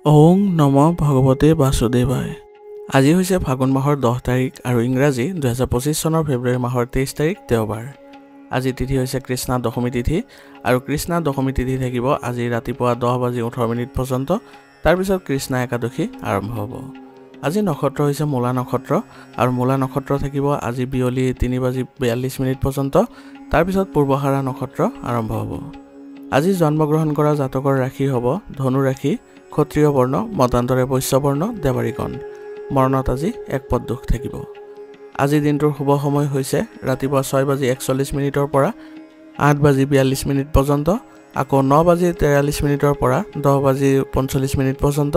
ওং নম ভগৱতে বাসুদেৱায়। আজি হৈছে ফাগুন মাহৰ 10 তাৰিখ আৰু ইংৰাজী 2025 চনৰ ফেব্ৰুৱাৰী মাহৰ 23 তাৰিখ দেওবাৰ। আজি তিথি হৈছে কৃষ্ণা দশমী তিথি আৰু কৃষ্ণা দশমী তিথি থাকিব আজি ৰাতিপুৱা 10:18 পৰ্যন্ত। তাৰপিছত কৃষ্ণা একাদশী আৰম্ভ হ'ব। আজি নক্ষত্ৰ হৈছে মূলা নক্ষত্ৰ আৰু মূলা নক্ষত্ৰ থাকিব আজি বিয়লি 3:42 পৰ্যন্ত। তাৰপিছত পূৰ্বহাৰা নক্ষত্ৰ আৰম্ভ হ'ব। আজি জন্মগ্ৰহণ কৰা জাতকৰ ৰাশি হ'ব ধনু ৰাশি, ক্ষত্ৰিয় বৰ্ণ, মতান্তৰে বৈশ্য বৰ্ণ, দেৱাৰীকণ। মৰণত আজি এক পদ দুখ থাকিব। আজি দিনটোৰ শুভ সময় হৈছে ৰাতিপুৱা 6:41 পৰা 8:42 পৰ্যন্ত, আকৌ 9:43 পৰা 10:45 পৰ্যন্ত,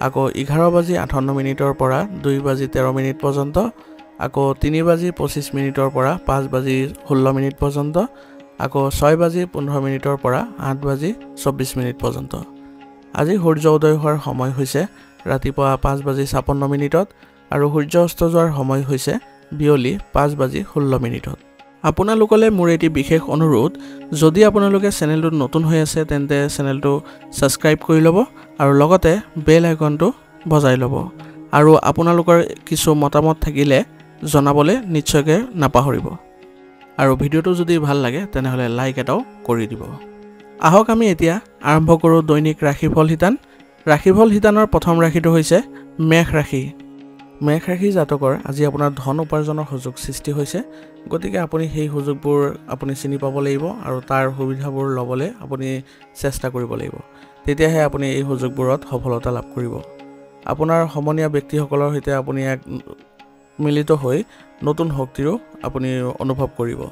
আকৌ 11:58 পৰা 2:13 পৰ্যন্ত, আকৌ 3:25 পৰা 5:16 পৰ্যন্ত, আকৌ 6:15 পৰা 8:24 পৰ্যন্ত। আজি সূৰ্য উদয় হোৱাৰ সময় হৈছে ৰাতিপুৱা 5:56 আৰু সূৰ্য অস্ত যোৱাৰ সময় হৈছে বিয়লি 5:16। আপোনালোকলৈ মোৰ এটি বিশেষ অনুৰোধ, যদি আপোনালোকে চেনেলটোত নতুন হৈ আছে তেন্তে চেনেলটো ছাবস্ক্ৰাইব কৰি ল'ব আৰু লগতে বেল আইকনটো বজাই ল'ব আৰু আপোনালোকৰ কিছু মতামত থাকিলে জনাবলৈ নিশ্চয়কৈ নাপাহৰিব। আৰু ভিডিঅ'টো যদি ভাল লাগে তেনেহ'লে লাইক এটাও কৰি দিব। আহক আমি এতিয়া আৰম্ভ কৰোঁ দৈনিক ৰাশিফল শিতান। ৰাশিফল শিতানৰ প্ৰথম ৰাশিটো হৈছে মেষ ৰাশি। মেষ ৰাশি জাতকৰ আজি আপোনাৰ ধন উপাৰ্জনৰ সুযোগ সৃষ্টি হৈছে, গতিকে আপুনি সেই সুযোগবোৰ আপুনি চিনি পাব লাগিব আৰু তাৰ সুবিধাবোৰ ল'বলৈ আপুনি চেষ্টা কৰিব লাগিব। তেতিয়াহে আপুনি এই সুযোগবোৰত সফলতা লাভ কৰিব। আপোনাৰ সমনীয়া ব্যক্তিসকলৰ সৈতে আপুনি এক মিলিত হৈ নতুন শক্তিৰো আপুনি অনুভৱ কৰিব।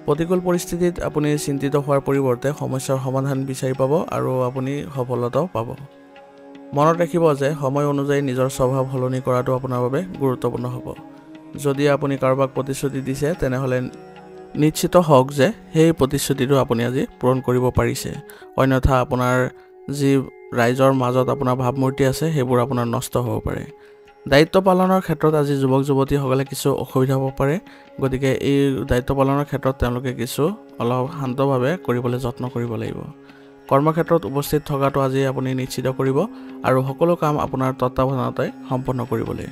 প্ৰতিকূল পৰিস্থিতিত আপুনি চিন্তিত হোৱাৰ পৰিৱৰ্তে সমস্যাৰ সমাধান বিচাৰি পাব আৰু আপুনি সফলতাও পাব। মনত ৰাখিব যে সময় অনুযায়ী নিজৰ স্বভাৱ সলনি কৰাটো আপোনাৰ বাবে গুৰুত্বপূৰ্ণ হ'ব। যদি আপুনি কাৰোবাক প্ৰতিশ্ৰুতি দিছে তেনেহ'লে নিশ্চিত হওক যে সেই প্ৰতিশ্ৰুতিটো আপুনি আজি পূৰণ কৰিব পাৰিছে, অন্যথা আপোনাৰ যি ৰাইজৰ মাজত আপোনাৰ ভাৱমূৰ্তি আছে সেইবোৰ আপোনাৰ নষ্ট হ'ব পাৰে। দায়িত্ব পালনৰ ক্ষেত্ৰত আজি যুৱক যুৱতীসকলে কিছু অসুবিধা হ'ব পাৰে, গতিকে এই দায়িত্ব পালনৰ ক্ষেত্ৰত তেওঁলোকে কিছু অলপ শান্তভাৱে কৰিবলৈ যত্ন কৰিব লাগিব। কৰ্মক্ষেত্ৰত উপস্থিত থকাটো আজি আপুনি নিশ্চিত কৰিব আৰু সকলো কাম আপোনাৰ তত্ত্বাৱধানতে সম্পন্ন কৰিবলৈ।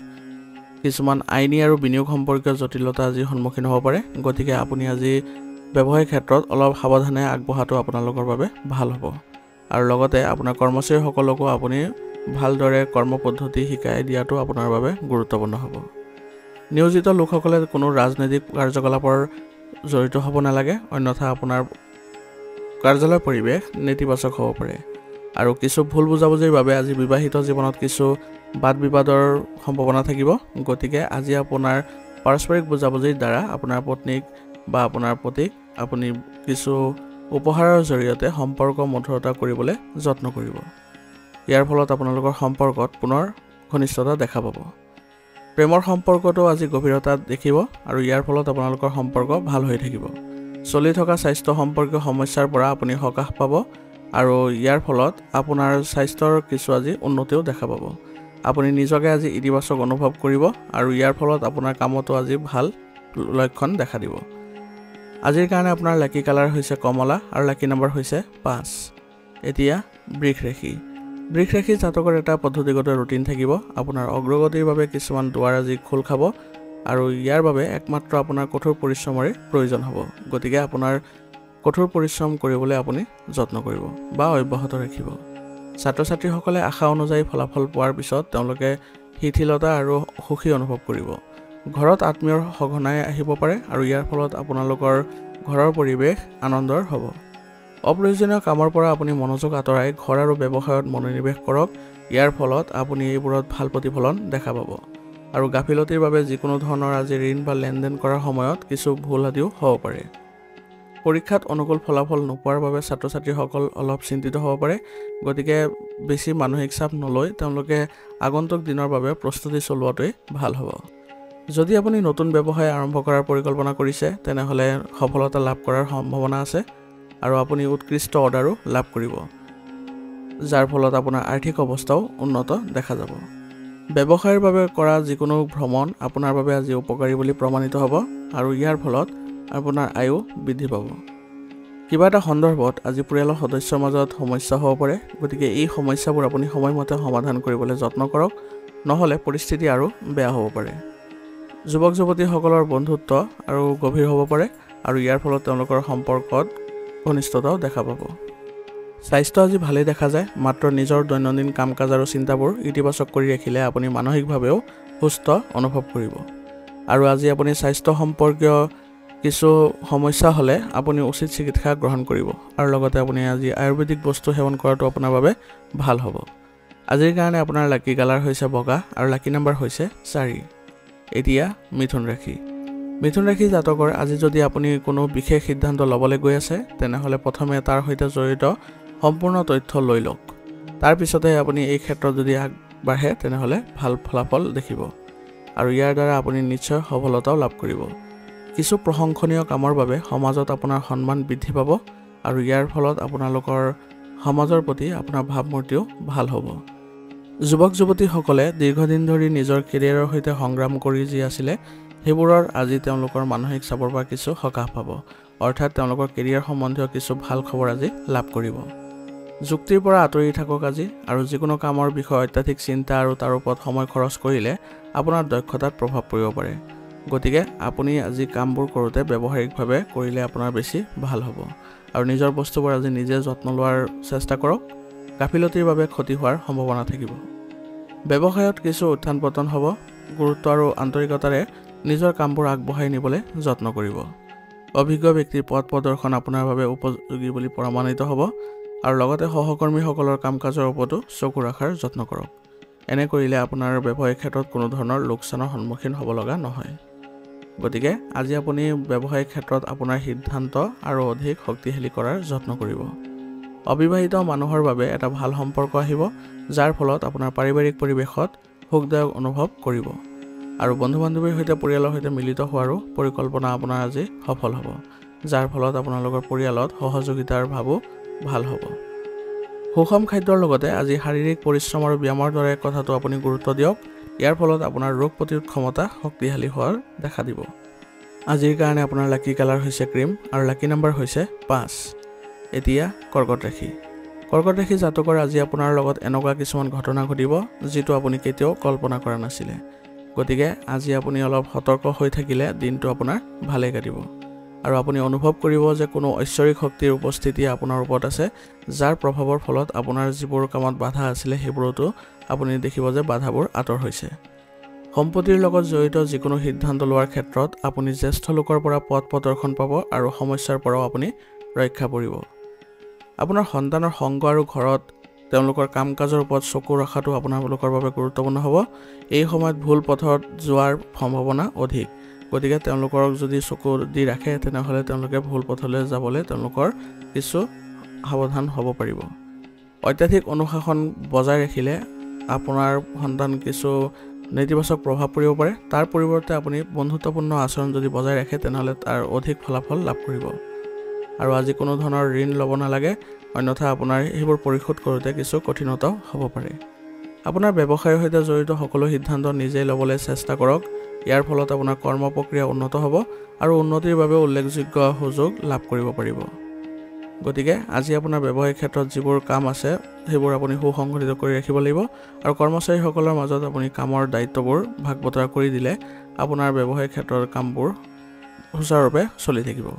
কিছুমান আইনী আৰু বিনিয়োগ সম্পৰ্কীয় জটিলতা আজি সন্মুখীন হ'ব পাৰে, গতিকে আপুনি আজি ব্যৱসায়িক ক্ষেত্ৰত অলপ সাৱধানে আগবঢ়াটো আপোনালোকৰ বাবে ভাল হ'ব। আৰু লগতে আপোনাৰ কৰ্মচাৰীসকলকো আপুনি ভালদৰে কৰ্ম পদ্ধতি শিকাই দিয়াটো আপোনাৰ বাবে গুৰুত্বপূৰ্ণ হ'ব। নিয়োজিত লোকসকলে কোনো ৰাজনৈতিক কাৰ্যকলাপৰ জড়িত হ'ব নালাগে, অন্যথা আপোনাৰ কাৰ্যালয়ৰ পৰিৱেশ নেতিবাচক হ'ব পাৰে। আৰু কিছু ভুল বুজাবুজিৰ বাবে আজি বিবাহিত জীৱনত কিছু বাদ বিবাদৰ সম্ভাৱনা থাকিব, গতিকে আজি আপোনাৰ পাৰস্পৰিক বুজাবুজিৰ দ্বাৰা আপোনাৰ পত্নীক বা আপোনাৰ পতিক আপুনি কিছু উপহাৰৰ জৰিয়তে সম্পৰ্ক মধুৰতা কৰিবলৈ যত্ন কৰিব। ইয়াৰ ফলত আপোনালোকৰ সম্পৰ্কত পুনৰ ঘনিষ্ঠতা দেখা পাব। প্ৰেমৰ সম্পৰ্কটো আজি গভীৰতা দেখিব আৰু ইয়াৰ ফলত আপোনালোকৰ সম্পৰ্ক ভাল হৈ থাকিব। চলি থকা স্বাস্থ্য সম্পৰ্কীয় সমস্যাৰ পৰা আপুনি সকাহ পাব আৰু ইয়াৰ ফলত আপোনাৰ স্বাস্থ্যৰ কিছু আজি উন্নতিও দেখা পাব। আপুনি নিজকে আজি ইতিবাচক অনুভৱ কৰিব আৰু ইয়াৰ ফলত আপোনাৰ কামতো আজি ভাল লক্ষণ দেখা দিব। আজিৰ কাৰণে আপোনাৰ লাকি কালাৰ হৈছে কমলা আৰু লাকি নম্বৰ হৈছে 5। এতিয়া বৃষ ৰাশি। বৃষ ৰাশি জাতকৰ এটা পদ্ধতিগত ৰুটিন থাকিব। আপোনাৰ অগ্ৰগতিৰ বাবে কিছুমান দুৱাৰ আজি খোল খাব আৰু ইয়াৰ বাবে একমাত্ৰ আপোনাৰ কঠোৰ পৰিশ্ৰমৰে প্ৰয়োজন হ'ব, গতিকে আপোনাৰ কঠোৰ পৰিশ্ৰম কৰিবলৈ আপুনি যত্ন কৰিব বা অব্যাহত ৰাখিব। ছাত্ৰ ছাত্ৰীসকলে আশা অনুযায়ী ফলাফল পোৱাৰ পিছত তেওঁলোকে শিথিলতা আৰু সুখী অনুভৱ কৰিব। ঘৰত আত্মীয়ৰ সঘনাই আহিব পাৰে আৰু ইয়াৰ ফলত আপোনালোকৰ ঘৰৰ পৰিৱেশ আনন্দৰ হ'ব। অপ্ৰয়োজনীয় কামৰ পৰা আপুনি মনোযোগ আঁতৰাই ঘৰ আৰু ব্যৱসায়ত মনোনিৱেশ কৰক। ইয়াৰ ফলত আপুনি এইবোৰত ভাল প্ৰতিফলন দেখা পাব। আৰু গাফিলতিৰ বাবে যিকোনো ধৰণৰ আজি ঋণ বা লেনদেন কৰাৰ সময়ত কিছু ভুল আদিও হ'ব পাৰে। পৰীক্ষাত অনুকূল ফলাফল নোপোৱাৰ বাবে ছাত্ৰ ছাত্ৰীসকল অলপ চিন্তিত হ'ব পাৰে, গতিকে বেছি মানসিক চাপ নলৈ তেওঁলোকে আগন্তুক দিনৰ বাবে প্ৰস্তুতি চলোৱাটোৱেই ভাল হ'ব। যদি আপুনি নতুন ব্যৱসায় আৰম্ভ কৰাৰ পৰিকল্পনা কৰিছে তেনেহ'লে সফলতা লাভ কৰাৰ সম্ভাৱনা আছে আৰু আপুনি উৎকৃষ্ট অৰ্ডাৰো লাভ কৰিব, যাৰ ফলত আপোনাৰ আৰ্থিক অৱস্থাও উন্নত দেখা যাব। ব্যৱসায়ৰ বাবে কৰা যিকোনো ভ্ৰমণ আপোনাৰ বাবে আজি উপকাৰী বুলি প্ৰমাণিত হ'ব আৰু ইয়াৰ ফলত আপোনাৰ আয়ু বৃদ্ধি পাব। কিবা এটা সন্দৰ্ভত আজি পৰিয়ালৰ সদস্যৰ মাজত সমস্যা হ'ব পাৰে, গতিকে এই সমস্যাবোৰ আপুনি সময়মতে সমাধান কৰিবলৈ যত্ন কৰক, নহ'লে পৰিস্থিতি আৰু বেয়া হ'ব পাৰে। যুৱক যুৱতীসকলৰ বন্ধুত্ব আৰু গভীৰ হ'ব পাৰে আৰু ইয়াৰ ফলত তেওঁলোকৰ সম্পৰ্কত ঘনিষ্ঠতাও দেখা পাব। স্বাস্থ্য আজি ভালেই দেখা যায়, মাত্ৰ নিজৰ দৈনন্দিন কাম কাজ আৰু চিন্তাবোৰ ইতিবাচক কৰি ৰাখিলে আপুনি মানসিকভাৱেও সুস্থ অনুভৱ কৰিব। আৰু আজি আপুনি স্বাস্থ্য সম্পৰ্কীয় কিছু সমস্যা হ'লে আপুনি উচিত চিকিৎসা গ্ৰহণ কৰিব আৰু লগতে আপুনি আজি আয়ুৰ্বেদিক বস্তু সেৱন কৰাটো আপোনাৰ বাবে ভাল হ'ব। আজিৰ কাৰণে আপোনাৰ লাকি কালাৰ হৈছে বগা আৰু লাকি নম্বৰ হৈছে 4। এতিয়া মিথুন ৰাশি। মিথুন ৰাশি জাতকৰ আজি যদি আপুনি কোনো বিশেষ সিদ্ধান্ত ল'বলৈ গৈ আছে, তেনেহ'লে প্ৰথমে তাৰ সৈতে জড়িত সম্পূৰ্ণ তথ্য লৈ লওক। তাৰ পিছতে আপুনি এই ক্ষেত্ৰত যদি আগবাঢ়ে তেনেহ'লে ভাল ফলাফল দেখিব আৰু ইয়াৰ দ্বাৰা আপুনি নিশ্চয় সফলতাও লাভ কৰিব। কিছু প্ৰশংসনীয় কামৰ বাবে সমাজত আপোনাৰ সন্মান বৃদ্ধি পাব আৰু ইয়াৰ ফলত আপোনালোকৰ সমাজৰ প্ৰতি আপোনাৰ ভাৱমূৰ্তিও ভাল হ'ব। যুৱক যুৱতীসকলে দীৰ্ঘদিন ধৰি নিজৰ কেৰিয়াৰৰ সৈতে সংগ্ৰাম কৰি যি আছিলে, সেইবোৰৰ আজি তেওঁলোকৰ মানসিক চাপৰ পৰা কিছু সকাহ পাব, অৰ্থাৎ তেওঁলোকৰ কেৰিয়াৰ সম্বন্ধীয় কিছু ভাল খবৰ আজি লাভ কৰিব। যুক্তিৰ পৰা আঁতৰি থাকক আজি, আৰু যিকোনো কামৰ বিষয়ে অত্যাধিক চিন্তা আৰু তাৰ ওপৰত সময় খৰচ কৰিলে আপোনাৰ দক্ষতাত প্ৰভাৱ পৰিব পাৰে। গতিকে আপুনি আজি কামবোৰ কৰোঁতে ব্যৱহাৰিকভাৱে কৰিলে আপোনাৰ বেছি ভাল হ'ব আৰু নিজৰ বস্তুবোৰ আজি নিজে যত্ন লোৱাৰ চেষ্টা কৰক। গাফিলতিৰ বাবে ক্ষতি হোৱাৰ সম্ভাৱনা থাকিব। ব্যৱসায়ত কিছু উত্থান পতন হ'ব, গুৰুত্ব আৰু আন্তৰিকতাৰে নিজৰ কামবোৰ আগবঢ়াই নিবলৈ যত্ন কৰিব। অভিজ্ঞ ব্যক্তিৰ পথ প্ৰদৰ্শন আপোনাৰ বাবে উপযোগী বুলি প্ৰমাণিত হ'ব আৰু লগতে সহকৰ্মীসকলৰ কাম কাজৰ ওপৰতো চকু ৰখাৰ যত্ন কৰক। এনে কৰিলে আপোনাৰ ব্যৱসায়িক ক্ষেত্ৰত কোনো ধৰণৰ লোকচানৰ সন্মুখীন হ'ব লগা নহয়। গতিকে আজি আপুনি ব্যৱসায়িক ক্ষেত্ৰত আপোনাৰ সিদ্ধান্ত আৰু অধিক শক্তিশালী কৰাৰ যত্ন কৰিব। অবিবাহিত মানুহৰ বাবে এটা ভাল সম্পৰ্ক আহিব, যাৰ ফলত আপোনাৰ পাৰিবাৰিক পৰিৱেশত সুখদায়ক অনুভৱ কৰিব আৰু বন্ধু বান্ধৱীৰ সৈতে পৰিয়ালৰ সৈতে মিলিত হোৱাৰো পৰিকল্পনা আপোনাৰ আজি সফল হ'ব, যাৰ ফলত আপোনালোকৰ পৰিয়ালত সহযোগিতাৰ ভাৱো ভাল হ'ব। সুষম খাদ্যৰ লগতে আজি শাৰীৰিক পৰিশ্ৰম আৰু ব্যায়ামৰ দৰে কথাটো আপুনি গুৰুত্ব দিয়ক। ইয়াৰ ফলত আপোনাৰ ৰোগ প্ৰতিৰোধ ক্ষমতা শক্তিশালী হোৱাৰ দেখা দিব। আজিৰ কাৰণে আপোনাৰ লাকি কালাৰ হৈছে ক্ৰীম আৰু লাকি নম্বৰ হৈছে 5। এতিয়া কৰ্কট ৰাশি। কৰ্কট ৰাশি জাতকৰ আজি আপোনাৰ লগত এনেকুৱা কিছুমান ঘটনা ঘটিব যিটো আপুনি কেতিয়াও কল্পনা কৰা নাছিলে। গতিকে আজি আপুনি অলপ সতৰ্ক হৈ থাকিলে দিনটো আপোনাৰ ভালেই কাটিব আৰু আপুনি অনুভৱ কৰিব যে কোনো ঐশ্বৰিক শক্তিৰ উপস্থিতি আপোনাৰ ওপৰত আছে, যাৰ প্ৰভাৱৰ ফলত আপোনাৰ যিবোৰ কামত বাধা আছিলে সেইবোৰতো আপুনি দেখিব যে বাধাবোৰ আঁতৰ হৈছে। সম্পত্তিৰ লগত জড়িত যিকোনো সিদ্ধান্ত লোৱাৰ ক্ষেত্ৰত আপুনি জ্যেষ্ঠ লোকৰ পৰা পথ প্ৰদৰ্শন পাব আৰু সমস্যাৰ পৰাও আপুনি ৰক্ষা পৰিব। আপোনাৰ সন্তানৰ সংগ আৰু ঘৰত তেওঁলোকৰ কাম কাজৰ ওপৰত চকু ৰখাটো আপোনালোকৰ বাবে গুৰুত্বপূৰ্ণ হ'ব। এই সময়ত ভুল পথত যোৱাৰ সম্ভাৱনা অধিক, গতিকে তেওঁলোকক যদি চকু দি ৰাখে তেনেহ'লে তেওঁলোকে ভুল পথলৈ যাবলৈ তেওঁলোকৰ কিছু সাৱধান হ'ব পাৰিব। অত্যাধিক অনুশাসন বজাই ৰাখিলে আপোনাৰ সন্তান কিছু নেতিবাচক প্ৰভাৱ পৰিব পাৰে। তাৰ পৰিৱৰ্তে আপুনি বন্ধুত্বপূৰ্ণ আচৰণ যদি বজাই ৰাখে তেনেহ'লে তাৰ অধিক ফলাফল লাভ কৰিব। আৰু আজি কোনো ধৰণৰ ঋণ ল'ব নালাগে, অন্যথা আপোনাৰ সেইবোৰ পৰিশোধ কৰোঁতে কিছু কঠিনতাও হ'ব পাৰে। আপোনাৰ ব্যৱসায়ৰ সৈতে জড়িত সকলো সিদ্ধান্ত নিজেই ল'বলৈ চেষ্টা কৰক। ইয়াৰ ফলত আপোনাৰ কৰ্ম প্ৰক্ৰিয়া উন্নত হ'ব আৰু উন্নতিৰ বাবে উল্লেখযোগ্য সুযোগ লাভ কৰিব পাৰিব। গতিকে আজি আপোনাৰ ব্যৱসায়িক ক্ষেত্ৰত যিবোৰ কাম আছে সেইবোৰ আপুনি সুসংগঠিত কৰি ৰাখিব লাগিব আৰু কৰ্মচাৰীসকলৰ মাজত আপুনি কামৰ দায়িত্ববোৰ ভাগ বতৰা কৰি দিলে আপোনাৰ ব্যৱসায়িক ক্ষেত্ৰৰ কামবোৰ সুচাৰুৰূপে চলি থাকিব।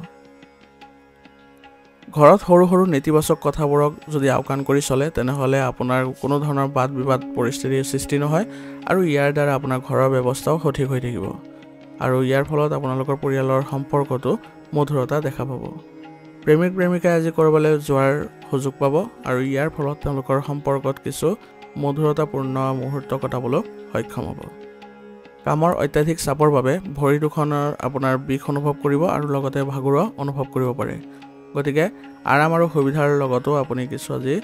ঘৰত সৰু সৰু নেতিবাচক কথাবোৰক যদি আওকাণ কৰি চলে তেনেহ'লে আপোনাৰ কোনো ধৰণৰ বাদ বিবাদ পৰিস্থিতিৰ সৃষ্টি নহয় আৰু ইয়াৰ দ্বাৰা আপোনাৰ ঘৰৰ ব্যৱস্থাও সঠিক হৈ থাকিব আৰু ইয়াৰ ফলত আপোনালোকৰ পৰিয়ালৰ সম্পৰ্কটো মধুৰতা দেখা পাব। প্ৰেমিক প্ৰেমিকাই আজি ক'ৰবালৈ যোৱাৰ সুযোগ পাব আৰু ইয়াৰ ফলত তেওঁলোকৰ সম্পৰ্কত কিছু মধুৰতাপূৰ্ণ মুহূৰ্ত কটাবলৈ সক্ষম হ'ব। কামৰ অত্যাধিক চাপৰ বাবে ভৰি দুখনৰ আপোনাৰ বিষ অনুভৱ কৰিব আৰু লগতে ভাগৰুৱা অনুভৱ কৰিব পাৰে। গতিকে আৰাম আৰু সুবিধাৰ লগতো আপুনি কিছু আজি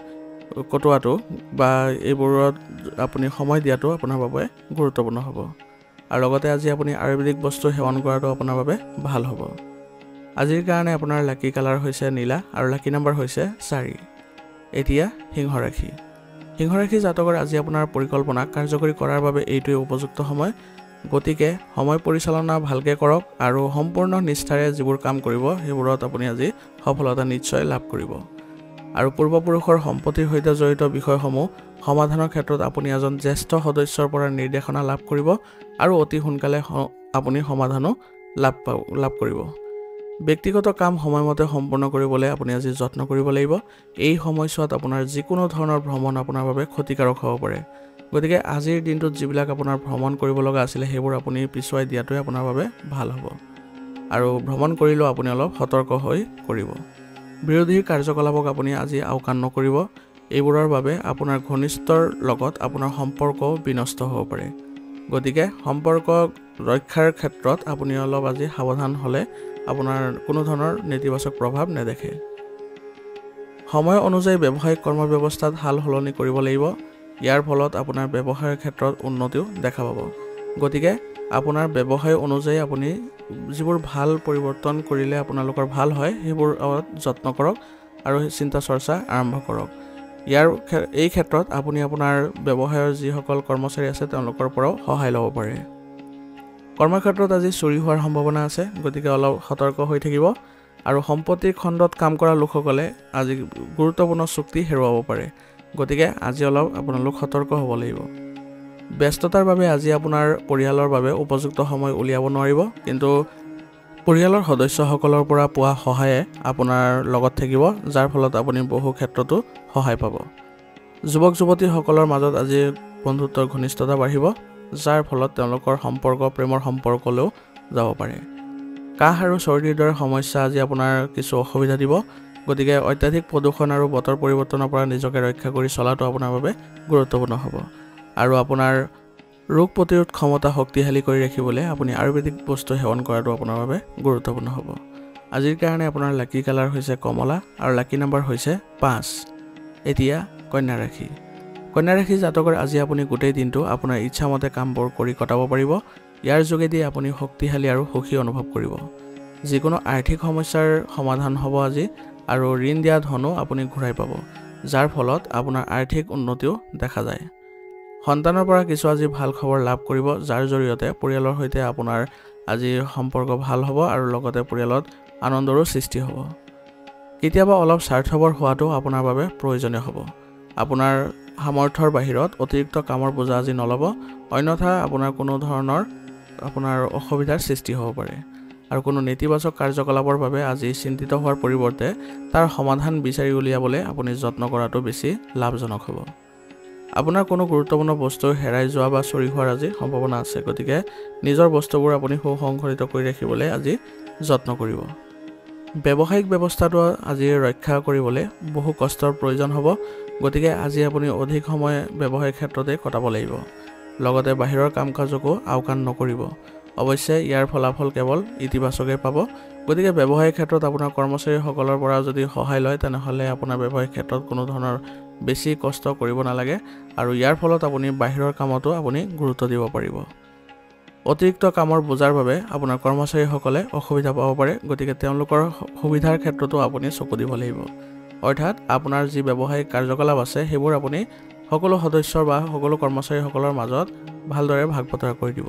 কটোৱাটো বা এইবোৰত আপুনি সময় দিয়াটো আপোনাৰ বাবে গুৰুত্বপূৰ্ণ হ'ব আৰু লগতে আজি আপুনি আয়ুৰ্বেদিক বস্তু সেৱন কৰাটো আপোনাৰ বাবে ভাল হ'ব। আজিৰ কাৰণে আপোনাৰ লাকি কালাৰ হৈছে নীলা আৰু লাকি নম্বৰ হৈছে 4। এতিয়া সিংহ ৰাশি। সিংহ ৰাশি জাতকৰ আজি আপোনাৰ পৰিকল্পনা কাৰ্যকৰী কৰাৰ বাবে এইটোৱে উপযুক্ত সময়। গতিকে সময় পৰিচালনা ভালকৈ কৰক আৰু সম্পূৰ্ণ নিষ্ঠাৰে যিবোৰ কাম কৰিব সেইবোৰত আপুনি আজি সফলতা নিশ্চয় লাভ কৰিব। আৰু পূৰ্বপুৰুষৰ সম্পত্তিৰ সৈতে জড়িত বিষয়সমূহ সমাধানৰ ক্ষেত্ৰত আপুনি এজন জ্যেষ্ঠ সদস্যৰ পৰা নিৰ্দেশনা লাভ কৰিব আৰু অতি সোনকালে আপুনি সমাধানো লাভ কৰিব। ব্যক্তিগত কাম সময়মতে সম্পূৰ্ণ কৰিবলৈ আপুনি আজি যত্ন কৰিব লাগিব। এই সময়ছোৱাত আপোনাৰ যিকোনো ধৰণৰ ভ্ৰমণ আপোনাৰ বাবে ক্ষতিকাৰক হ'ব পাৰে। গতিকে আজিৰ দিনটোত যিবিলাক আপোনাৰ ভ্ৰমণ কৰিব লগা আছিলে সেইবোৰ আপুনি পিছুৱাই দিয়াটোৱে আপোনাৰ বাবে ভাল হ'ব। আৰু ভ্ৰমণ কৰিলেও আপুনি অলপ সতৰ্ক হৈ কৰিব। বিৰোধীৰ কাৰ্যকলাপক আপুনি আজি আওকাণ নকৰিব। এইবোৰৰ বাবে আপোনাৰ ঘনিষ্ঠৰ লগত আপোনাৰ সম্পৰ্কও বিনষ্ট হ'ব পাৰে। গতিকে সম্পৰ্ক ৰক্ষাৰ ক্ষেত্ৰত আপুনি অলপ আজি সাৱধান হ'লে আপোনাৰ কোনো ধৰণৰ নেতিবাচক প্ৰভাৱ নেদেখে। সময় অনুযায়ী ব্যৱসায়িক কৰ্ম ব্যৱস্থাত সাল সলনি কৰিব লাগিব। ইয়াৰ ফলত আপোনাৰ ব্যৱসায়ৰ ক্ষেত্ৰত উন্নতিও দেখা পাব। গতিকে আপোনাৰ ব্যৱসায় অনুযায়ী আপুনি যিবোৰ ভাল পৰিৱৰ্তন কৰিলে আপোনালোকৰ ভাল হয় সেইবোৰ যত্ন কৰক আৰু চিন্তা চৰ্চা আৰম্ভ কৰক। এই ক্ষেত্ৰত আপুনি আপোনাৰ ব্যৱসায়ৰ যিসকল কৰ্মচাৰী আছে তেওঁলোকৰ পৰাও সহায় ল'ব পাৰে। কৰ্মক্ষেত্ৰত আজি চুৰি হোৱাৰ সম্ভাৱনা আছে। গতিকে অলপ সতৰ্ক হৈ থাকিব। আৰু সম্পত্তিৰ খণ্ডত কাম কৰা লোকসকলে আজি গুৰুত্বপূৰ্ণ চুক্তি হেৰুৱাব পাৰে। গতিকে আজি অলপ আপোনালোক সতৰ্ক হ'ব লাগিব। ব্যস্ততাৰ বাবে আজি আপোনাৰ পৰিয়ালৰ বাবে উপযুক্ত সময় উলিয়াব নোৱাৰিব, কিন্তু পৰিয়ালৰ সদস্যসকলৰ পৰা পোৱা সহায়ে আপোনাৰ লগত থাকিব, যাৰ ফলত আপুনি বহু ক্ষেত্ৰতো সহায় পাব। যুৱক যুৱতীসকলৰ মাজত আজি বন্ধুত্বৰ ঘনিষ্ঠতা বাঢ়িব, যাৰ ফলত তেওঁলোকৰ সম্পৰ্ক প্ৰেমৰ সম্পৰ্কলৈও যাব পাৰে। কাহ আৰু চৰ্দিৰ দৰে সমস্যা আজি আপোনাৰ কিছু অসুবিধা দিব। গতিকে অত্যাধিক প্ৰদূষণ আৰু বতৰ পৰিৱৰ্তনৰ পৰা নিজকে ৰক্ষা কৰি চলাটো আপোনাৰ বাবে গুৰুত্বপূৰ্ণ হ'ব। আৰু আপোনাৰ ৰোগ প্ৰতিৰোধ ক্ষমতা শক্তিশালী কৰি ৰাখিবলৈ আপুনি আয়ুৰ্বেদিক বস্তু সেৱন কৰাটো আপোনাৰ বাবে গুৰুত্বপূৰ্ণ হ'ব। আজিৰ কাৰণে আপোনাৰ লাকি কালাৰ হৈছে কমলা আৰু লাকি নম্বৰ হৈছে 5। এতিয়া কন্যা ৰাশি। কন্যা ৰাশি জাতকৰ আজি আপুনি গোটেই দিনটো আপোনাৰ ইচ্ছামতে কামবোৰ কৰি কটাব পাৰিব। ইয়াৰ যোগেদি আপুনি শক্তিশালী আৰু সুখী অনুভৱ কৰিব। যিকোনো আৰ্থিক সমস্যাৰ সমাধান হ'ব আজি আৰু ঋণ দিয়া ধনো আপুনি ঘূৰাই পাব, যাৰ ফলত আপোনাৰ আৰ্থিক উন্নতিও দেখা যায়। সন্তানৰ পৰা কিছু আজি ভাল খবৰ লাভ কৰিব, যাৰ জৰিয়তে পৰিয়ালৰ সৈতে আপোনাৰ আজি সম্পৰ্ক ভাল হ'ব আৰু লগতে পৰিয়ালত আনন্দৰো সৃষ্টি হ'ব। কেতিয়াবা অলপ স্বাৰ্থপৰ হোৱাটো আপোনাৰ বাবে প্ৰয়োজনীয় হ'ব। আপোনাৰ সামৰ্থ্যৰ বাহিৰত অতিৰিক্ত কামৰ বোজা আজি নল'ব, অন্যথা আপোনাৰ কোনো ধৰণৰ আপোনাৰ অসুবিধাৰ সৃষ্টি হ'ব পাৰে। আৰু কোনো নেতিবাচক কাৰ্যকলাপৰ বাবে আজি চিন্তিত হোৱাৰ পৰিৱৰ্তে তাৰ সমাধান বিচাৰি উলিয়াবলৈ আপুনি যত্ন কৰাটো বেছি লাভজনক হ'ব। আপোনাৰ কোনো গুৰুত্বপূৰ্ণ বস্তু হেৰাই যোৱা বা চুৰি হোৱাৰ আজি সম্ভাৱনা আছে। গতিকে নিজৰ বস্তুবোৰ আপুনি সুসংগঠিত কৰি ৰাখিবলৈ আজি যত্ন কৰিব। ব্যৱসায়িক ব্যৱস্থাটো আজি ৰক্ষা কৰিবলৈ বহু কষ্টৰ প্ৰয়োজন হ'ব। গতিকে আজি আপুনি অধিক সময় ব্যৱসায়িক ক্ষেত্ৰতে কটাব লাগিব। লগতে বাহিৰৰ কাম কাজকো আওকাণ নকৰিব। অৱশ্যে ইয়াৰ ফলাফল কেৱল ইতিবাচকেই পাব। গতিকে ব্যৱসায়িক ক্ষেত্ৰত আপোনাৰ কৰ্মচাৰীসকলৰ পৰা যদি সহায় লয় তেনেহ'লে আপোনাৰ ব্যৱসায়িক ক্ষেত্ৰত কোনো ধৰণৰ বেছি কষ্ট কৰিব নালাগে আৰু ইয়াৰ ফলত আপুনি বাহিৰৰ কামতো আপুনি গুৰুত্ব দিব পাৰিব। অতিৰিক্ত কামৰ বোজাৰ বাবে আপোনাৰ কৰ্মচাৰীসকলে অসুবিধা পাব পাৰে। গতিকে তেওঁলোকৰ সুবিধাৰ ক্ষেত্ৰতো আপুনি চকু দিব লাগিব। অৰ্থাৎ আপোনাৰ যি ব্যৱসায়িক কাৰ্যকলাপ আছে সেইবোৰ আপুনি সকলো সদস্যৰ বা সকলো কৰ্মচাৰীসকলৰ মাজত ভালদৰে ভাগ বতৰা কৰি দিব।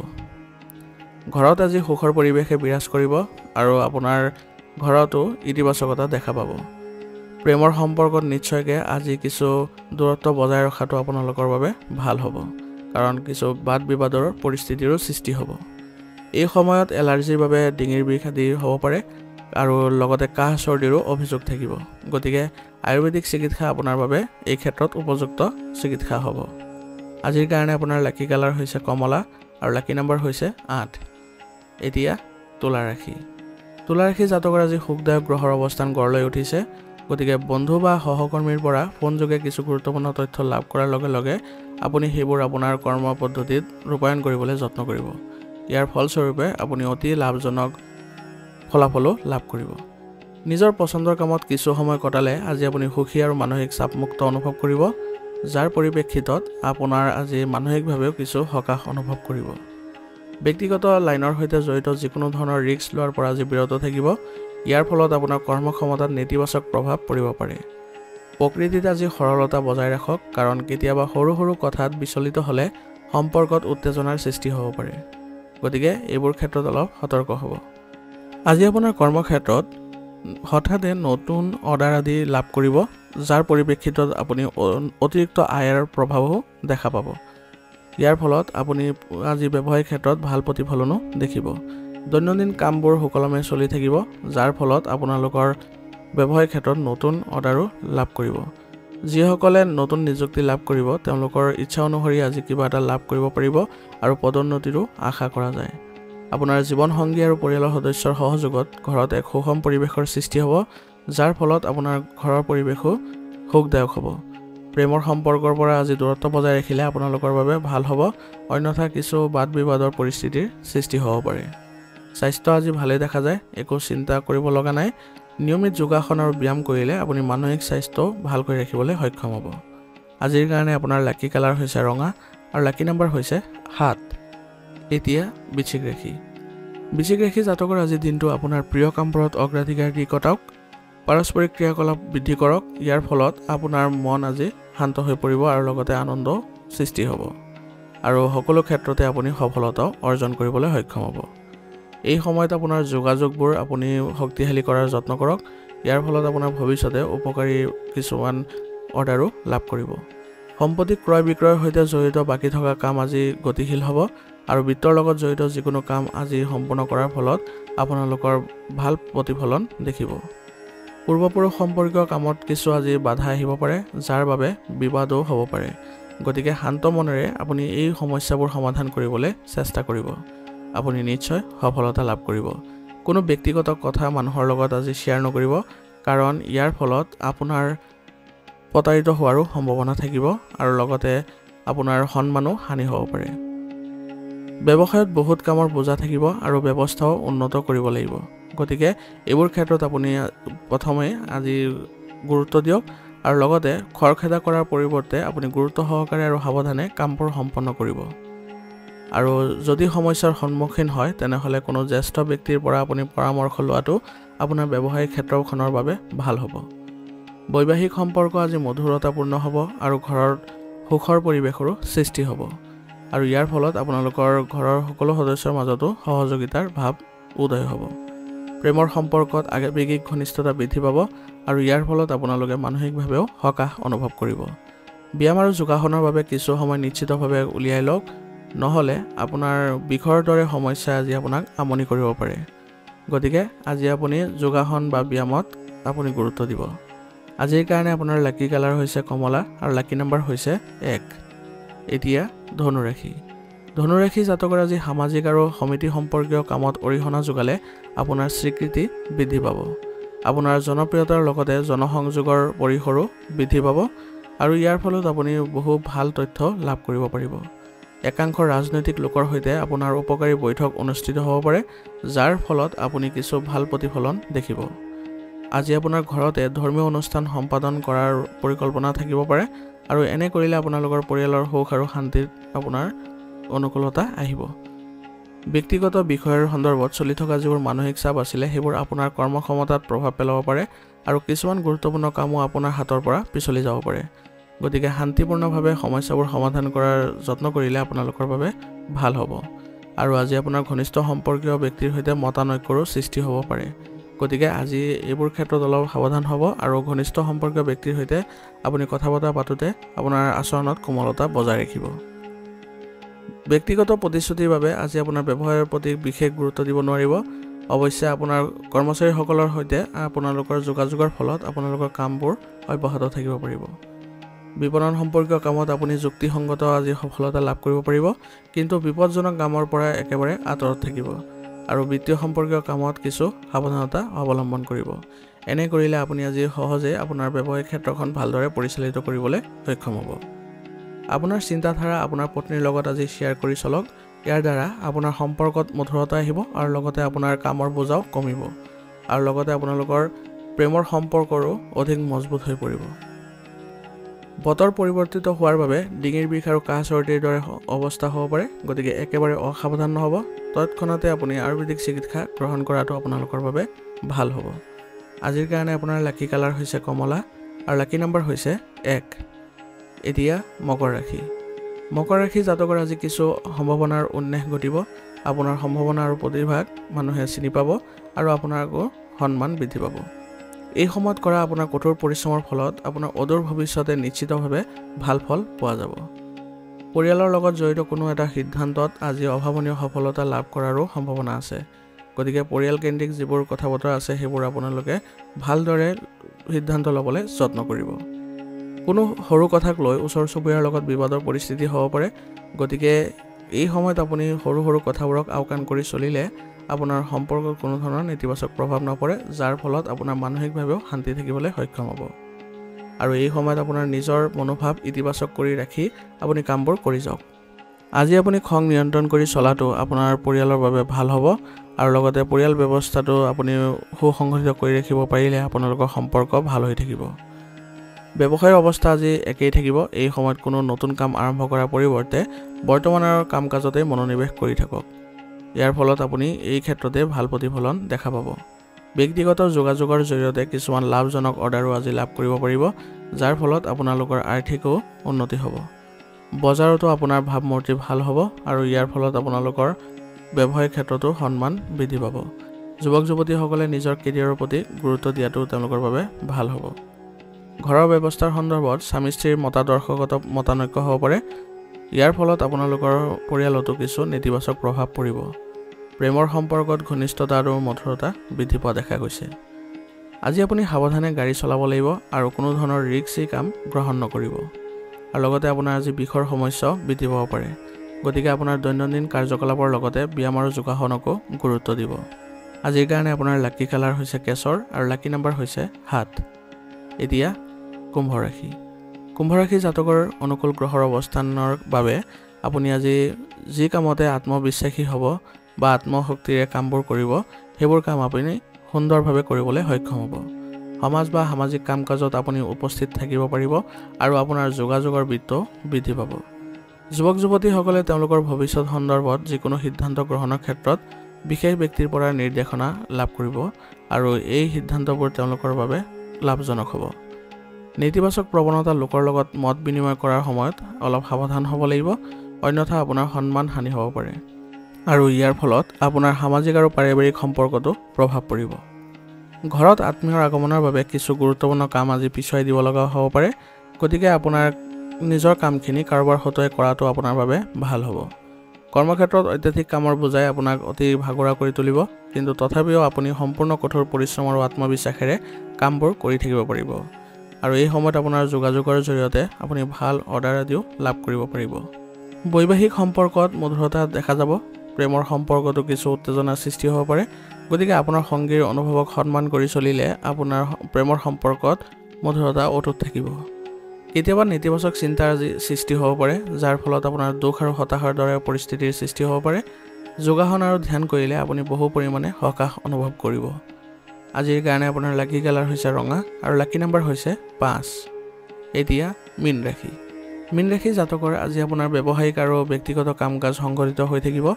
ঘৰত আজি সুখৰ পৰিৱেশে বিৰাজ কৰিব আৰু আপোনাৰ ঘৰতো ইতিবাচকতা দেখা পাব। প্ৰেমৰ সম্পৰ্কত নিশ্চয়কৈ আজি কিছু দূৰত্ব বজাই ৰখাটো আপোনালোকৰ বাবে ভাল হ'ব, কাৰণ কিছু বাদ বিবাদৰ পৰিস্থিতিৰো সৃষ্টি হ'ব। এই সময়ত এলাৰ্জিৰ বাবে ডিঙিৰ বিষ আদি হ'ব পাৰে আৰু লগতে কাহ চৰ্দিৰো অভিযোগ থাকিব। গতিকে আয়ুৰ্বেদিক চিকিৎসা আপোনাৰ বাবে এই ক্ষেত্ৰত উপযুক্ত চিকিৎসা হ'ব। আজিৰ কাৰণে আপোনাৰ লাকি কালাৰ হৈছে কমলা আৰু লাকি নম্বৰ হৈছে 8। এতিয়া তুলা ৰাশি। তুলা ৰাশি জাতকৰ আজি সুখদায়ক গ্ৰহৰ অৱস্থান গঢ়লৈ উঠিছে। গতিকে বন্ধু বা সহকৰ্মীৰ পৰা ফোনযোগে কিছু গুৰুত্বপূৰ্ণ তথ্য লাভ কৰাৰ লগে লগে আপুনি সেইবোৰ আপোনাৰ কৰ্ম পদ্ধতিত ৰূপায়ণ কৰিবলৈ যত্ন কৰিব। ইয়াৰ ফলস্বৰূপে আপুনি অতি লাভজনক ফলাফলো লাভ কৰিব। নিজৰ পচন্দৰ কামত কিছু সময় কটালে আজি আপুনি সুখী আৰু মানসিক চাপমুক্ত অনুভৱ কৰিব, যাৰ পৰিপ্ৰেক্ষিতত আপোনাৰ আজি মানসিকভাৱেও কিছু সকাহ অনুভৱ কৰিব। ব্যক্তিগত লাইনৰ সৈতে জড়িত যিকোনো ধৰণৰ ৰিস্ক লোৱাৰ পৰা আজি বিৰত থাকিব। ইয়াৰ ফলত আপোনাৰ কৰ্মক্ষমতাত নেতিবাচক প্ৰভাৱ পৰিব পাৰে। প্ৰকৃতিত আজি সৰলতা বজাই ৰাখক, কাৰণ কেতিয়াবা সৰু সৰু কথাত বিচলিত হ'লে সম্পৰ্কত উত্তেজনাৰ সৃষ্টি হ'ব পাৰে। গতিকে এইবোৰ ক্ষেত্ৰত অলপ সতৰ্ক হ'ব। আজি আপোনাৰ কৰ্মক্ষেত্ৰত হঠাতে নতুন অৰ্ডাৰ আদি লাভ কৰিব, যাৰ পৰিপ্ৰেক্ষিতত আপুনি অতিৰিক্ত আয়ৰ প্ৰভাৱো দেখা পাব। ইয়াৰ ফলত আপুনি আজি ব্যৱসায়িক ক্ষেত্ৰত ভাল প্ৰতিফলনো দেখিব। দৈনন্দিন কামবোৰ সুকলমে চলি থাকিব, যাৰ ফলত আপোনালোকৰ ব্যৱসায়িক ক্ষেত্ৰত নতুন অৰ্ডাৰো লাভ কৰিব। যিসকলে নতুন নিযুক্তি লাভ কৰিব তেওঁলোকৰ ইচ্ছা অনুসৰি আজি কিবা এটা লাভ কৰিব পাৰিব আৰু পদোন্নতিৰো আশা কৰা যায়। আপোনাৰ জীৱনসংগী আৰু পৰিয়ালৰ সদস্যৰ সহযোগত ঘৰত এক সুষম পৰিৱেশৰ সৃষ্টি হ'ব, যাৰ ফলত আপোনাৰ ঘৰৰ পৰিৱেশো সুখদায়ক হ'ব। প্ৰেমৰ সম্পৰ্কৰ পৰা আজি দূৰত্ব বজাই ৰাখিলে আপোনালোকৰ বাবে ভাল হ'ব, অন্যথা কিছু বাদ বিবাদৰ পৰিস্থিতিৰ সৃষ্টি হ'ব পাৰে। স্বাস্থ্য আজি ভালে দেখা যায়, একো চিন্তা কৰিব লগা নাই। নিয়মিত যোগাসন আৰু ব্যায়াম কৰিলে আপুনি মানসিক স্বাস্থ্য ভালকৈ ৰাখিবলৈ সক্ষম হ'ব। আজিৰ কাৰণে আপোনাৰ লাকি কালাৰ হৈছে ৰঙা আৰু লাকি নম্বৰ হৈছে 7। এতিয়া বৃশ্চিক ৰাশি। বৃশ্চিক ৰাশি জাতকৰ আজিৰ দিনটো আপোনাৰ প্ৰিয় কামবোৰত অগ্ৰাধিকাৰ দি কটাওক, পাৰস্পৰিক ক্ৰিয়াকলাপ বৃদ্ধি কৰক। ইয়াৰ ফলত আপোনাৰ মন আজি শান্ত হৈ পৰিব আৰু লগতে আনন্দ সৃষ্টি হ'ব আৰু সকলো ক্ষেত্ৰতে আপুনি সফলতাও অৰ্জন কৰিবলৈ সক্ষম হ'ব। এই সময়ত আপোনাৰ যোগাযোগবোৰ আপুনি শক্তিশালী কৰাৰ যত্ন কৰক। ইয়াৰ ফলত আপোনাৰ ভৱিষ্যতে উপকাৰী কিছুমান অৰ্ডাৰো লাভ কৰিব। সম্পত্তি ক্ৰয় বিক্ৰয়ৰ সৈতে জড়িত বাকী থকা কাম আজি গতিশীল হ'ব আৰু বিত্তৰ লগত জড়িত যিকোনো কাম আজি সম্পূৰ্ণ কৰাৰ ফলত আপোনালোকৰ ভাল প্ৰতিফলন দেখিব। পূৰ্বপুৰুষ সম্পৰ্কীয় কামত কিছু আজি বাধা আহিব পাৰে, যাৰ বাবে বিবাদো হ'ব পাৰে। গতিকে শান্ত মনেৰে আপুনি এই সমস্যাবোৰ সমাধান কৰিবলৈ চেষ্টা কৰিব। আপুনি নিশ্চয় সফলতা লাভ কৰিব। কোনো ব্যক্তিগত কথা মানুহৰ লগত আজি শ্বেয়াৰ নকৰিব, কাৰণ ইয়াৰ ফলত আপোনাৰ প্ৰতাৰিত হোৱাৰো সম্ভাৱনা থাকিব আৰু লগতে আপোনাৰ সন্মানো হানি হ'ব পাৰে। ব্যৱসায়ত বহুত কামৰ বোজা থাকিব আৰু ব্যৱস্থাও উন্নত কৰিব লাগিব। গতিকে এইবোৰ ক্ষেত্ৰত আপুনি প্ৰথমে আজি গুৰুত্ব দিয়ক আৰু লগতে খৰখেদা কৰাৰ পৰিৱৰ্তে আপুনি গুৰুত্ব সহকাৰে আৰু সাৱধানে কামবোৰ সম্পন্ন কৰিব। আৰু যদি সমস্যাৰ সন্মুখীন হয় তেনেহ'লে কোনো জ্যেষ্ঠ ব্যক্তিৰ পৰা আপুনি পৰামৰ্শ লোৱাটো আপোনাৰ ব্যৱসায়িক ক্ষেত্ৰখনৰ বাবে ভাল হ'ব। বৈবাহিক সম্পৰ্ক আজি মধুৰতাপূৰ্ণ হ'ব আৰু ঘৰত সুখৰ পৰিৱেশৰো সৃষ্টি হ'ব আৰু ইয়াৰ ফলত আপোনালোকৰ ঘৰৰ সকলো সদস্যৰ মাজতো সহযোগিতাৰ ভাৱ উদয় হ'ব। প্ৰেমৰ সম্পৰ্কত আৱেগিক ঘনিষ্ঠতা বৃদ্ধি পাব আৰু ইয়াৰ ফলত আপোনালোকে মানসিকভাৱেও সকাহ অনুভৱ কৰিব। ব্যায়াম আৰু যোগাসনৰ বাবে কিছু সময় নিশ্চিতভাৱে উলিয়াই লওক, নহ'লে আপোনাৰ বিষৰ দৰে সমস্যাই আজি আপোনাক আমনি কৰিব পাৰে। গতিকে আজি আপুনি যোগাসন বা ব্যায়ামত আপুনি গুৰুত্ব দিব। আজিৰ কাৰণে আপোনাৰ লাকি কালাৰ হৈছে কমলা আৰু লাকি নম্বৰ হৈছে 1। এতিয়া ধনুৰাশি। ধনুৰাশি জাতকৰ আজি সামাজিক আৰু সমিতি সম্পৰ্কীয় কামত অৰিহণা যোগালে আপোনাৰ স্বীকৃতি বৃদ্ধি পাব। আপোনাৰ জনপ্ৰিয়তাৰ লগতে জনসংযোগৰ পৰিসৰো বৃদ্ধি পাব আৰু ইয়াৰ ফলত আপুনি বহু ভাল তথ্য লাভ কৰিব পাৰিব। একাংশ ৰাজনৈতিক লোকৰ সৈতে আপোনাৰ উপকাৰী বৈঠক অনুষ্ঠিত হ'ব পাৰে, যাৰ ফলত আপুনি কিছু ভাল প্ৰতিফলন দেখিব। আজি আপোনাৰ ঘৰতে ধৰ্মীয় অনুষ্ঠান সম্পাদন কৰাৰ পৰিকল্পনা থাকিব পাৰে আৰু এনে কৰিলে আপোনালোকৰ পৰিয়ালৰ সুখ আৰু শান্তিত আপোনাৰ অনুকূলতা আহিব। ব্যক্তিগত বিষয়ৰ সন্দৰ্ভত চলি থকা যিবোৰ মানসিক চাপ আছিলে সেইবোৰ আপোনাৰ কৰ্মক্ষমতাত প্ৰভাৱ পেলাব পাৰে আৰু কিছুমান গুৰুত্বপূৰ্ণ কামো আপোনাৰ হাতৰ পৰা পিছলি যাব পাৰে। গতিকে শান্তিপূৰ্ণভাৱে সমস্যাবোৰ সমাধান কৰাৰ যত্ন কৰিলে আপোনালোকৰ বাবে ভাল হ'ব আৰু আজি আপোনাৰ ঘনিষ্ঠ সম্পৰ্কীয় ব্যক্তিৰ সৈতে মতানৈক্যৰো সৃষ্টি হ'ব পাৰে। গতিকে আজি এইবোৰ ক্ষেত্ৰত অলপ সাৱধান হ'ব আৰু ঘনিষ্ঠ সম্পৰ্কীয় ব্যক্তিৰ সৈতে আপুনি কথা বতৰা পাতোঁতে আপোনাৰ আচৰণত কোমলতা বজাই ৰাখিব। ব্যক্তিগত প্ৰতিশ্ৰুতিৰ বাবে আজি আপোনাৰ ব্যৱসায়ৰ প্ৰতি বিশেষ গুৰুত্ব দিব নোৱাৰিব। অৱশ্যে আপোনাৰ কৰ্মচাৰীসকলৰ সৈতে আপোনালোকৰ যোগাযোগৰ ফলত আপোনালোকৰ কামবোৰ অব্যাহত থাকিব পাৰিব। বিপণন সম্পৰ্কীয় কামত আপুনি যুক্তিসংগত আজি সফলতা লাভ কৰিব পাৰিব, কিন্তু বিপদজনক কামৰ পৰা একেবাৰে আঁতৰত থাকিব আৰু বিত্তীয় সম্পৰ্কীয় কামত কিছু সাৱধানতা অৱলম্বন কৰিব। এনে কৰিলে আপুনি আজি সহজে আপোনাৰ ব্যৱসায়িক ক্ষেত্ৰখন ভালদৰে পৰিচালিত কৰিবলৈ সক্ষম হ'ব। আপোনাৰ চিন্তাধাৰা আপোনাৰ পত্নীৰ লগত আজি শ্বেয়াৰ কৰি চলক। ইয়াৰ দ্বাৰা আপোনাৰ সম্পৰ্কত মধুৰতা আহিব আৰু লগতে আপোনাৰ কামৰ বোজাও কমিব আৰু লগতে আপোনালোকৰ প্ৰেমৰ সম্পৰ্কৰো অধিক মজবুত হৈ পৰিব। বতৰ পৰিৱৰ্তিত হোৱাৰ বাবে ডিঙিৰ বিষ আৰু কাহ চৰ্দিৰ দৰে অৱস্থা হ'ব পাৰে। গতিকে একেবাৰে অসাৱধান নহ'ব, তৎক্ষণাতে আপুনি আয়ুৰ্বেদিক চিকিৎসা গ্ৰহণ কৰাটো আপোনালোকৰ বাবে ভাল হ'ব। আজিৰ কাৰণে আপোনাৰ লাকি কালাৰ হৈছে কমলা আৰু লাকি নম্বৰ হৈছে 1। এতিয়া মকৰ ৰাশি। মকৰ ৰাশি জাতকৰ আজি কিছু সম্ভাৱনাৰ উন্মেষ ঘটিব। আপোনাৰ সম্ভাৱনা আৰু প্ৰতিভাক মানুহে চিনি পাব আৰু আপোনাৰ সন্মান বৃদ্ধি পাব। এই সময়ত কৰা আপোনাৰ কঠোৰ পৰিশ্ৰমৰ ফলত আপোনাৰ অদূৰ ভৱিষ্যতে নিশ্চিতভাৱে ভাল ফল পোৱা যাব। পৰিয়ালৰ লগত জড়িত কোনো এটা সিদ্ধান্তত আজি অভাৱনীয় সফলতা লাভ কৰাৰো সম্ভাৱনা আছে। গতিকে পৰিয়াল কেন্দ্ৰিক যিবোৰ কথা বতৰা আছে সেইবোৰ আপোনালোকে ভালদৰে সিদ্ধান্ত ল'বলৈ যত্ন কৰিব। কোনো সৰু কথাক লৈ ওচৰ চুবুৰীয়াৰ লগত বিবাদৰ পৰিস্থিতি হ'ব পাৰে। গতিকে এই সময়ত আপুনি সৰু সৰু কথাবোৰক আওকাণ কৰি চলিলে আপোনাৰ সম্পৰ্কত কোনো ধৰণৰ নেতিবাচক প্ৰভাৱ নপৰে, যাৰ ফলত আপোনাৰ মানসিকভাৱেও শান্তি থাকিবলৈ সক্ষম হ'ব। আৰু এই সময়ত আপোনাৰ নিজৰ মনোভাৱ ইতিবাচক কৰি ৰাখি আপুনি কামবোৰ কৰি যাওক। আজি আপুনি খং নিয়ন্ত্ৰণ কৰি চলাটো আপোনাৰ পৰিয়ালৰ বাবে ভাল হ'ব আৰু লগতে পৰিয়াল ব্যৱস্থাটো আপুনি সুসংগঠিত কৰি ৰাখিব পাৰিলে আপোনালোকৰ সম্পৰ্ক ভাল হৈ থাকিব। ব্যৱসায়ৰ অৱস্থা আজি একেই থাকিব। এই সময়ত কোনো নতুন কাম আৰম্ভ কৰাৰ পৰিৱৰ্তে বৰ্তমানৰ কাম কাজতে মনোনিৱেশ কৰি থাকক। ইয়াৰ ফলত আপুনি এই ক্ষেত্ৰতে ভাল প্ৰতিফলন দেখা পাব। ব্যক্তিগত যোগাযোগৰ জৰিয়তে কিছুমান লাভজনক অৰ্ডাৰো আজি লাভ কৰিব পাৰিব, যাৰ ফলত আপোনালোকৰ আৰ্থিকো উন্নতি হ'ব। বজাৰতো আপোনাৰ ভাৱমূৰ্তি ভাল হ'ব আৰু ইয়াৰ ফলত আপোনালোকৰ ব্যৱসায়িক ক্ষেত্ৰতো সন্মান বৃদ্ধি পাব। যুৱক যুৱতীসকলে নিজৰ কেৰিয়াৰৰ প্ৰতি গুৰুত্ব দিয়াটো তেওঁলোকৰ বাবে ভাল হ'ব। ঘৰৰ ব্যৱস্থাৰ সন্দৰ্ভত স্বামী স্ত্ৰীৰ মতাদৰ্শগত মতানৈক্য হ'ব পাৰে। ইয়াৰ ফলত আপোনালোকৰ পৰিয়ালতো কিছু নেতিবাচক প্ৰভাৱ পৰিব। প্ৰেমৰ সম্পৰ্কত ঘনিষ্ঠতা আৰু মধুৰতা বৃদ্ধি পোৱা দেখা গৈছে। আজি আপুনি সাৱধানে গাড়ী চলাব লাগিব আৰু কোনো ধৰণৰ ৰিস্কি কাম গ্ৰহণ নকৰিব। আৰু লগতে আপোনাৰ আজি বিষৰ সমস্যাও বৃদ্ধি পাব পাৰে। গতিকে আপোনাৰ দৈনন্দিন কাৰ্যকলাপৰ লগতে ব্যায়াম আৰু যোগাসনকো গুৰুত্ব দিব। আজিৰ কাৰণে আপোনাৰ লাকি কালাৰ হৈছে কেশৰ আৰু লাকি নম্বৰ হৈছে 7। এতিয়া কুম্ভ ৰাশি। কুম্ভ ৰাশি জাতকৰ অনুকূল গ্ৰহৰ অৱস্থানৰ বাবে আপুনি আজি যি কামতে আত্মবিশ্বাসী হ'ব বা আত্মশক্তিৰে কামবোৰ কৰিব, সেইবোৰ কাম আপুনি সুন্দৰভাৱে কৰিবলৈ সক্ষম হ'ব। সমাজ বা সামাজিক কাম কাজত আপুনি উপস্থিত থাকিব পাৰিব আৰু আপোনাৰ যোগাযোগৰ বৃত্তও বৃদ্ধি পাব। যুৱক যুৱতীসকলে তেওঁলোকৰ ভৱিষ্যত সন্দৰ্ভত যিকোনো সিদ্ধান্ত গ্ৰহণৰ ক্ষেত্ৰত বিশেষ ব্যক্তিৰ পৰা নিৰ্দেশনা লাভ কৰিব আৰু এই সিদ্ধান্তবোৰ তেওঁলোকৰ বাবে লাভজনক হ'ব। নেতিবাচক প্ৰৱণতা লোকৰ লগত মত বিনিময় কৰাৰ সময়ত অলপ সাৱধান হ'ব লাগিব, অন্যথা আপোনাৰ সন্মান হানি হ'ব পাৰে আৰু ইয়াৰ ফলত আপোনাৰ সামাজিক আৰু পাৰিবাৰিক সম্পৰ্কতো প্ৰভাৱ পৰিব। ঘৰত আত্মীয়ৰ আগমনৰ বাবে কিছু গুৰুত্বপূৰ্ণ কাম আজি পিছুৱাই দিব লগা হ'ব পাৰে। গতিকে আপোনাৰ নিজৰ কামখিনি কাৰোবাৰ হতুৱাই কৰাটো আপোনাৰ বাবে ভাল হ'ব। কৰ্মক্ষেত্ৰত অত্যাধিক কামৰ বোজাই আপোনাক অতি ভাগৰা কৰি তুলিব, কিন্তু তথাপিও আপুনি সম্পূৰ্ণ কঠোৰ পৰিশ্ৰম আৰু আত্মবিশ্বাসেৰে কামবোৰ কৰি থাকিব পাৰিব। আৰু এই সময়ত আপোনাৰ যোগাযোগৰ জৰিয়তে আপুনি ভাল অৰ্ডাৰ আদিও লাভ কৰিব পাৰিব। বৈবাহিক সম্পৰ্কত মধুৰতা দেখা যাব। প্ৰেমৰ সম্পৰ্কতো কিছু উত্তেজনাৰ সৃষ্টি হ'ব পাৰে। গতিকে আপোনাৰ সংগীৰ অনুভৱক সন্মান কৰি চলিলে আপোনাৰ প্ৰেমৰ সম্পৰ্কত মধুৰতা অটুট থাকিব। কেতিয়াবা নেতিবাচক চিন্তাৰ সৃষ্টি হ'ব পাৰে, যাৰ ফলত আপোনাৰ দুখ আৰু হতাশাৰ দৰে পৰিস্থিতিৰ সৃষ্টি হ'ব পাৰে। যোগাসন আৰু ধ্যান কৰিলে আপুনি বহু পৰিমাণে সকাহ অনুভৱ কৰিব। আজিৰ কাৰণে আপোনাৰ লাকি কালাৰ হৈছে ৰঙা আৰু লাকি নম্বৰ হৈছে 5। এতিয়া মীন ৰাশি। মীন ৰাশি জাতকৰ আজি আপোনাৰ ব্যৱসায়িক আৰু ব্যক্তিগত কাম কাজ সংঘটিত হৈ থাকিব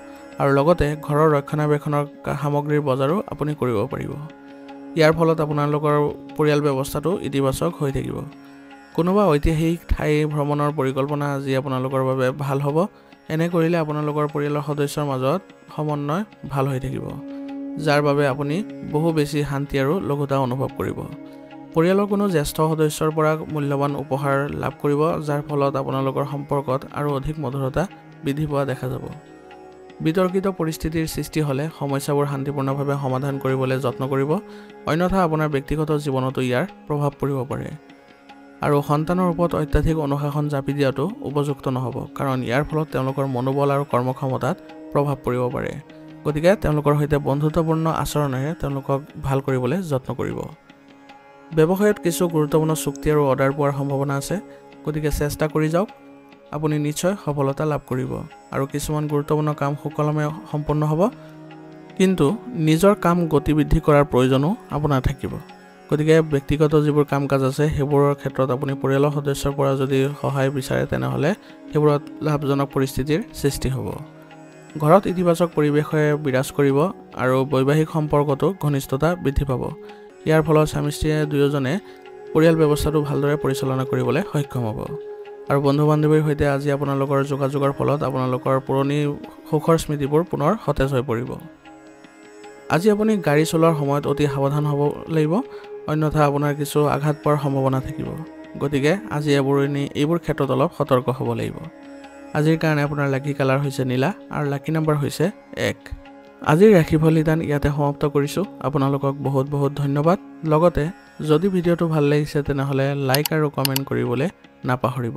আৰু লগতে ঘৰৰ ৰক্ষণাবেক্ষণৰ সামগ্ৰীৰ বজাৰো আপুনি কৰিব পাৰিব। ইয়াৰ ফলত আপোনালোকৰ পৰিয়াল ব্যৱস্থাটো ইতিবাচক হৈ থাকিব। কোনোবা ঐতিহাসিক ঠাই ভ্ৰমণৰ পৰিকল্পনা আজি আপোনালোকৰ বাবে ভাল হ'ব। এনে কৰিলে আপোনালোকৰ পৰিয়ালৰ সদস্যৰ মাজত সমন্বয় ভাল হৈ থাকিব, যাৰ বাবে আপুনি বহু বেছি শান্তি আৰু লঘুতা অনুভৱ কৰিব। পৰিয়ালৰ কোনো জ্যেষ্ঠ সদস্যৰ পৰা মূল্যৱান উপহাৰ লাভ কৰিব, যাৰ ফলত আপোনালোকৰ সম্পৰ্কত আৰু অধিক মধুৰতা বৃদ্ধি পোৱা দেখা যাব। বিতৰ্কিত পৰিস্থিতিৰ সৃষ্টি হ'লে সমস্যাবোৰ শান্তিপূৰ্ণভাৱে সমাধান কৰিবলৈ যত্ন কৰিব, অন্যথা আপোনাৰ ব্যক্তিগত জীৱনতো ইয়াৰ প্ৰভাৱ পৰিব পাৰে। আৰু সন্তানৰ ওপৰত অত্যাধিক অনুশাসন জাপি দিয়াটো উপযুক্ত নহ'ব, কাৰণ ইয়াৰ ফলত তেওঁলোকৰ মনোবল আৰু কৰ্মক্ষমতাত প্ৰভাৱ পৰিব পাৰে। গতিকে তেওঁলোকৰ সৈতে বন্ধুত্বপূৰ্ণ আচৰণেৰে তেওঁলোকক ভাল কৰিবলৈ যত্ন কৰিব। ব্যৱসায়ত কিছু গুৰুত্বপূৰ্ণ চুক্তি আৰু অৰ্ডাৰ পোৱাৰ সম্ভাৱনা আছে। গতিকে চেষ্টা কৰি যাওক, আপুনি নিশ্চয় সফলতা লাভ কৰিব আৰু কিছুমান গুৰুত্বপূৰ্ণ কাম সুকলমে সম্পন্ন হ'ব। কিন্তু নিজৰ কাম গতিবৃদ্ধি কৰাৰ প্ৰয়োজনো আপোনাৰ থাকিব। গতিকে ব্যক্তিগত যিবোৰ কাম কাজ আছে সেইবোৰৰ ক্ষেত্ৰত আপুনি পৰিয়ালৰ সদস্যৰ পৰা যদি সহায় বিচাৰে তেনেহ'লে সেইবোৰত লাভজনক পৰিস্থিতিৰ সৃষ্টি হ'ব। ঘৰত ইতিবাচক পৰিৱেশে বিৰাজ কৰিব আৰু বৈবাহিক সম্পৰ্কতো ঘনিষ্ঠতা বৃদ্ধি পাব। ইয়াৰ ফলত স্বামী স্ত্ৰীয়ে দুয়োজনে পৰিয়াল ব্যৱস্থাটো ভালদৰে পৰিচালনা কৰিবলৈ সক্ষম হ'ব। আৰু বন্ধু বান্ধৱীৰ সৈতে আজি আপোনালোকৰ যোগাযোগৰ ফলত আপোনালোকৰ পুৰণি সুখৰ স্মৃতিবোৰ পুনৰ সতেজ হৈ পৰিব। আজি আপুনি গাড়ী চলোৱাৰ সময়ত অতি সাৱধান হ'ব লাগিব, অন্যথা আপোনাৰ কিছু আঘাত পোৱাৰ সম্ভাৱনা থাকিব। গতিকে আজি এইবোৰ ক্ষেত্ৰত অলপ সতৰ্ক হ'ব লাগিব। আজিৰ কাৰণে আপোনাৰ লাকি কালাৰ হৈছে নীলা আৰু লাকি নম্বৰ হৈছে 1। আজিৰ ৰাশিফল নিদান ইয়াতে সমাপ্ত কৰিছোঁ। আপোনালোকক বহুত বহুত ধন্যবাদ। লগতে যদি ভিডিঅ'টো ভাল লাগিছে তেনেহ'লে লাইক আৰু কমেণ্ট কৰিবলৈ নাপাহৰিব।